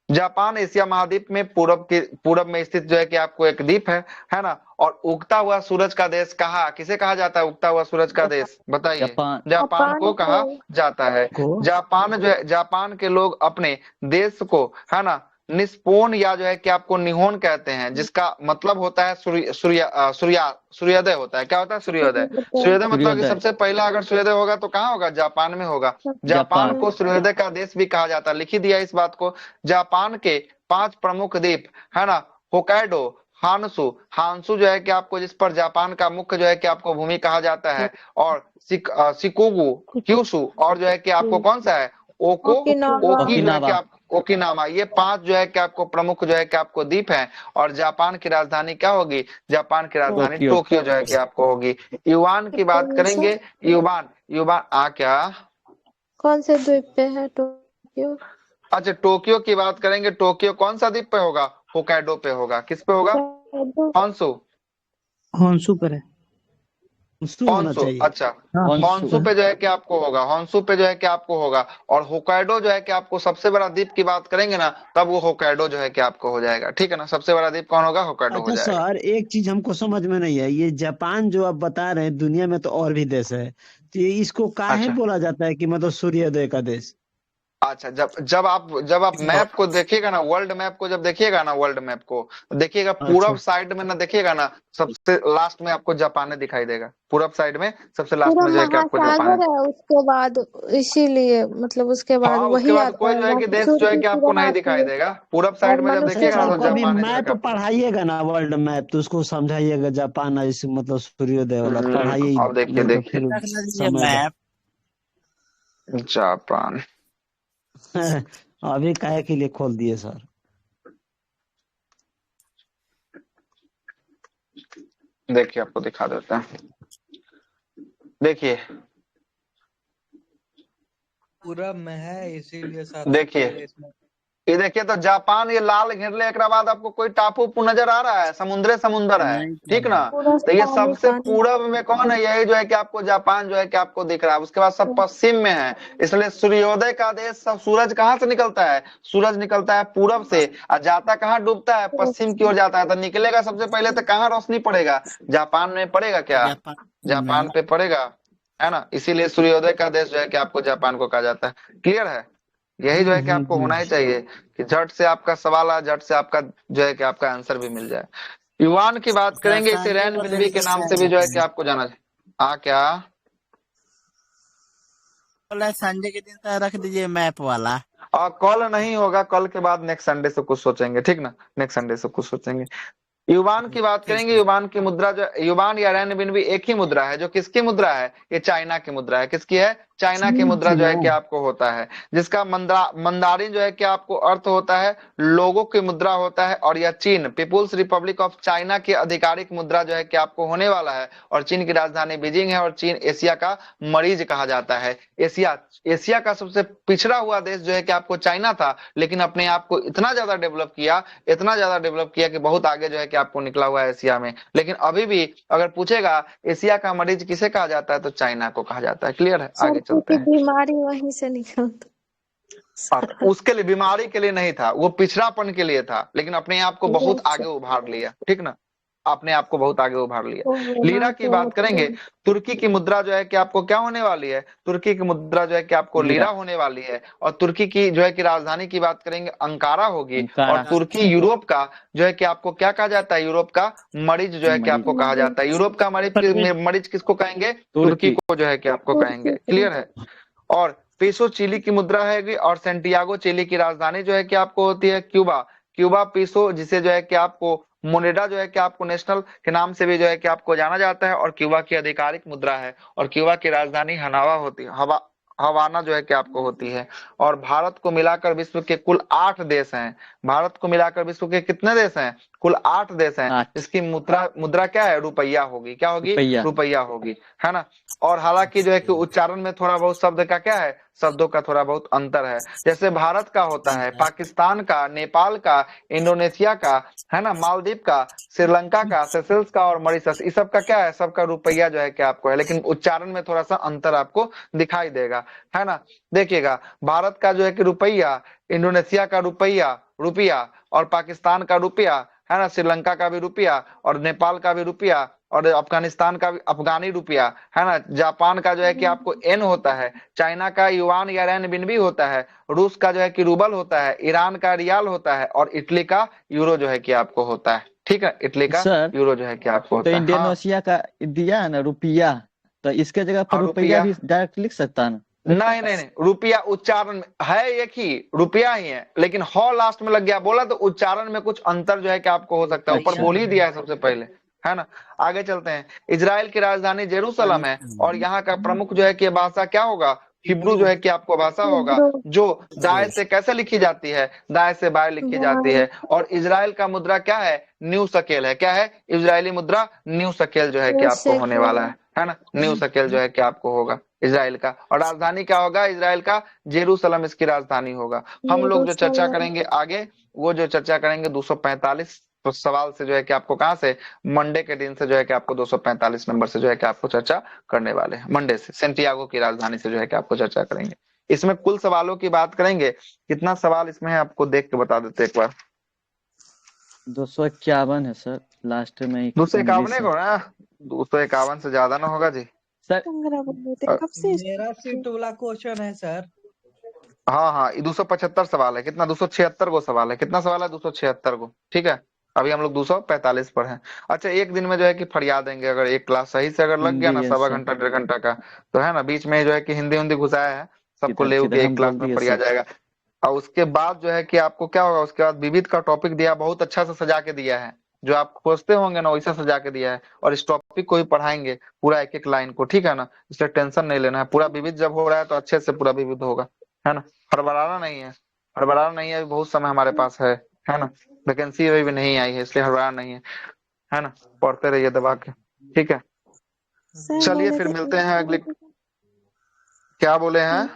जापान एशिया महाद्वीप में पूरब में स्थित जो है कि आपको एक द्वीप है ना। और उगता हुआ सूरज का देश कहा, किसे कहा जाता है उगता हुआ सूरज का देश, बताइए। जापान जापान को कहा जाता है। को जापान जो है, जापान के लोग अपने देश को, है ना, निस्पोन या जो है कि आपको निहोन कहते हैं, जिसका मतलब होता है सूर्योदय होता है। क्या होता है, सूर्योदय। सूर्योदय मतलब कि सूर्योदय। सबसे पहला अगर सूर्योदय होगा तो कहाँ होगा, जापान में होगा। Japan Japan. को सूर्योदय का देश भी कहा जाता है, लिख ही दिया इस बात को। जापान के 5 प्रमुख द्वीप, है ना, होकाइडो, हानसू, हानसू जो है कि आपको, जिस पर जापान का मुख्य जो है कि आपको भूमि कहा जाता है। और शिकोगु, क्यूशु, और जो है कि आपको कौन सा है, ओकी जो है कि आप ओकिनावा। ये 5 जो है कि आपको प्रमुख जो है कि आपको द्वीप है। और जापान की राजधानी क्या होगी, जापान की राजधानी टोक्यो। टोक्यो जो है कि आपको होगी। युवान की बात करेंगे, युवान युवान क्या, कौन से द्वीप पे है टोक्यो? अच्छा टोक्यो की बात करेंगे, टोक्यो कौन सा द्वीप पे होगा, होकाइडो पे होगा। किस पे होगा, हॉन्शू, हॉन्शू पर है, हॉन्शू होना हॉन्शू, चाहिए। अच्छा हॉन्शू पे जो है कि आपको होगा, हॉन्शू पे जो है कि आपको होगा। और होकाइडो जो है कि आपको सबसे बड़ा द्वीप की बात करेंगे ना, तब वो होकाइडो जो है कि आपको हो जाएगा, ठीक है ना। सबसे बड़ा द्वीप कौन होगा, होकाइडो हो अच्छा जाएगा। सर, एक चीज हमको समझ में नहीं है, ये जापान जो आप बता रहे हैं, दुनिया में तो और भी देश है, तो ये इसको काहे अच्छा बोला जाता है कि मतलब सूर्योदय का देश? अच्छा, जब आप मैप को देखिएगा ना, वर्ल्ड मैप को जब देखिएगा ना, वर्ल्ड मैप को देखिएगा, पूरब अच्छा साइड में ना देखिएगा ना, सबसे लास्ट में आपको जापान दिखाई देगा। पूरब साइड में सबसे लास्ट पूरा में जो है कि आपको जापान महासागर है उसके बाद, इसीलिए मतलब उसके बाद हाँ उसके वही बाद आता कोई है, जो है वहाँ कि से देश जो सूर्य है की कि आपको किरण नहीं आती दिखाई है देगा। पूरब और साइड में जब मनुष्य अच्छा देखिएगा सर, ना, तो कभी जापान जो है कि मैप आपको पढ़ाइएगा ना, वर्ल्ड मैप, तो उसको समझाइएगा जापान इस मतलब सूर्योदय वाला पढ़ाइए, अब देखिए नहीं तो देखिए, फिर समय दे। मैप जापान, अभी काहे के लिए खोल दिए सर? देखिए आपको दिखा देता है, देखिए पूरब में है, इसीलिए सबसे देखिए पहले इसमें ये देखिए, तो जापान ये लाल घेरले, एक बाद आपको कोई टापू नजर आ रहा है, समुंदर है, नहीं ठीक ना। पूरा तो ये पानी सबसे पानी। पूरब में कौन है, यही जो है कि आपको जापान जो है कि आपको दिख रहा है। उसके बाद सब पश्चिम में है, इसलिए सूर्योदय का देश, सब सूरज कहाँ से निकलता है, सूरज निकलता है पूरब से, और जाता कहाँ, डूबता है पश्चिम की ओर जाता है। तो निकलेगा सबसे पहले तो कहाँ रोशनी पड़ेगा, जापान में पड़ेगा क्या, जापान जापान में पे पड़ेगा, है ना। इसीलिए सूर्योदय का देश जो है कि आपको जापान को कहा जाता है। क्लियर है, यही जो है कि आपको होना ही चाहिए कि झट से आपका सवाल आए, झट से आपका जो है कि आपका आंसर भी मिल जाए। युवान की बात करेंगे, इसे रैन बिन्वी के नाम से भी जो है कि आपको जाना चाहिए। क्या संडे के दिन का रख दीजिए मैप वाला। और कल नहीं होगा, कल के बाद नेक्स्ट संडे से कुछ सोचेंगे, ठीक ना, नेक्स्ट संडे से कुछ सोचेंगे। युवान की बात करेंगे, युवान की मुद्रा जो युवान या रैन बिन्वी एक ही मुद्रा है, जो किसकी मुद्रा है, ये चाइना की मुद्रा है। किसकी है? चाइना की मुद्रा जो है कि आपको होता है, जिसका मंदारिन जो है कि आपको अर्थ होता है लोगों की मुद्रा होता है, और यह चीन पीपुल्स रिपब्लिक ऑफ चाइना की आधिकारिक मुद्रा जो है कि आपको होने वाला है। और चीन की राजधानी बीजिंग है, और चीन एशिया का मरीज कहा जाता है। एशिया का सबसे पिछड़ा हुआ देश जो है कि आपको चाइना था, लेकिन अपने आप को इतना ज्यादा डेवलप किया, इतना ज्यादा डेवलप किया कि बहुत आगे जो है कि आपको निकला हुआ है एशिया में। लेकिन अभी भी अगर पूछेगा एशिया का मरीज किसे कहा जाता है, तो चाइना को कहा जाता है। क्लियर है? आगे चलते हैं। बीमारी वहीं से निकलती। और उसके लिए, बीमारी के लिए नहीं था, वो पिछड़ापन के लिए था, लेकिन अपने आप को बहुत आगे उभार लिया, ठीक ना, अपने आप को बहुत आगे उभार लिया। लीरा की बात करेंगे, तुर्की की मुद्रा जो है कि आपको क्या होने वाली है, तुर्की की मुद्रा जो है कि आपको लीरा होने वाली है। और तुर्की की जो है कि राजधानी की बात करेंगे, अंकारा होगी। और तुर्की यूरोप का जो है कि आपको क्या कहा जाता है, यूरोप का मरीज जो है कि आपको कहा जाता है। यूरोप का मरीज किसको कहेंगे? तुर्की को जो है कि आपको कहेंगे। क्लियर है? और पेसो चिली की मुद्रा है, और सेंटियागो चिली की राजधानी जो है कि आपको होती है क्यूबा। क्यूबा पेसो, जिसे जो है कि आपको मोनेडा जो है कि आपको नेशनल के नाम से भी जो है कि आपको जाना जाता है, और क्यूबा की आधिकारिक मुद्रा है। और क्यूबा की राजधानी हनावा होती है, हवाना जो है कि आपको होती है। और भारत को मिलाकर विश्व के कुल 8 देश हैं। भारत को मिलाकर विश्व के कितने देश हैं? कुल 8 देश हैं। इसकी मुद्रा क्या है? रुपया होगी। क्या होगी? रुपया होगी, है ना। और हालांकि जो है कि उच्चारण में थोड़ा बहुत शब्द का क्या है, शब्दों का थोड़ा बहुत अंतर है। जैसे भारत का होता है, पाकिस्तान का, नेपाल का, इंडोनेशिया का, है ना, मालदीव का, श्रीलंका का, सेशेल्स का और मॉरिशस, इस सब का क्या है, सबका रुपया जो है कि आपको है, लेकिन उच्चारण में थोड़ा सा अंतर आपको दिखाई देगा, है ना। देखिएगा, भारत का जो है कि रुपया, इंडोनेशिया का रुपया और पाकिस्तान का रुपया, है ना, श्रीलंका का भी रुपया और नेपाल का भी रुपया और अफगानिस्तान का भी अफगानी रुपया, है ना। जापान का जो है कि आपको एन होता है, चाइना का युआन या रैन बिन्वी होता है, रूस का जो है कि रूबल होता है, ईरान का रियाल होता है, और इटली का यूरो जो है कि आपको होता है। ठीक है, इटली का यूरो जो है कि आपको होता तो है। इंडोनेशिया का दिया है ना रुपया, तो इसके जगह पर रुपया भी डायरेक्ट लिख सकता है ना? नहीं, रुपया उच्चारण में है एक ही, रुपया ही है, लेकिन हॉ लास्ट में लग गया, बोला तो उच्चारण में कुछ अंतर जो है कि आपको हो सकता है। ऊपर बोल ही दिया है सबसे पहले, है ना। आगे चलते हैं। इजराइल की राजधानी जेरूसलम है, और यहाँ का प्रमुख जो है कि भाषा क्या होगा? हिब्रू जो है कि आपको भाषा होगा, जो दाएं से कैसे लिखी जाती है? दाएं से बाएं लिखी जाती है। और इजराइल का मुद्रा क्या है? न्यू शकेल है। क्या है? इजरायली मुद्रा न्यू शकेल जो है कि आपको होने वाला है ना। न्यू शकेल जो है कि आपको होगा इजराइल का। और राजधानी क्या होगा इजराइल का? जेरूसलम इसकी राजधानी होगा। हम लोग जो चर्चा करेंगे आगे, वो जो चर्चा करेंगे 245 सवाल से जो है कि आपको कहां से, मंडे के दिन से जो है कि आपको 245 नंबर से जो है कि आपको चर्चा करने वाले हैं। मंडे से सेंटियागो की राजधानी से जो है कि आपको चर्चा करेंगे। इसमें कुल सवालों की बात करेंगे, कितना सवाल इसमें है आपको देख के बता देते एक बार। 251 है सर, लास्ट में 251 को ना, 251 से ज्यादा ना होगा जी सर। मेरा सीट वाला क्वेश्चन है सर। हाँ, 275 सवाल है। कितना? 276 गो सवाल है। कितना सवाल है? 276 गो। ठीक है, अभी हम लोग 245 पर हैं। अच्छा, एक दिन में जो है कि फरिया देंगे, अगर एक क्लास सही से अगर लग गया ना, सवा घंटा 1.5 घंटा का, तो है ना, बीच में जो है कि हिंदी घुसाया है, सबको ले के एक क्लास में फरिया जाएगा। और उसके बाद जो है कि आपको क्या होगा, उसके बाद विविध का टॉपिक दिया, बहुत अच्छा से सजा के दिया है, जो आप खोजते होंगे ना वैसा सजा के दिया है। और इस टॉपिक को ही पढ़ाएंगे पूरा एक एक लाइन को, ठीक है ना, इसलिए टेंशन नहीं लेना है। पूरा विविध जब हो रहा है तो अच्छे से पूरा विविध होगा, है ना। हड़बड़ाना नहीं है, बहुत समय हमारे पास है ना। वैकेंसी अभी भी नहीं आई है, इसलिए हड़बड़ाना नहीं है ना। पढ़ते रहिए दबा के, ठीक है। चलिए फिर मिलते हैं अगले। क्या बोले हैं?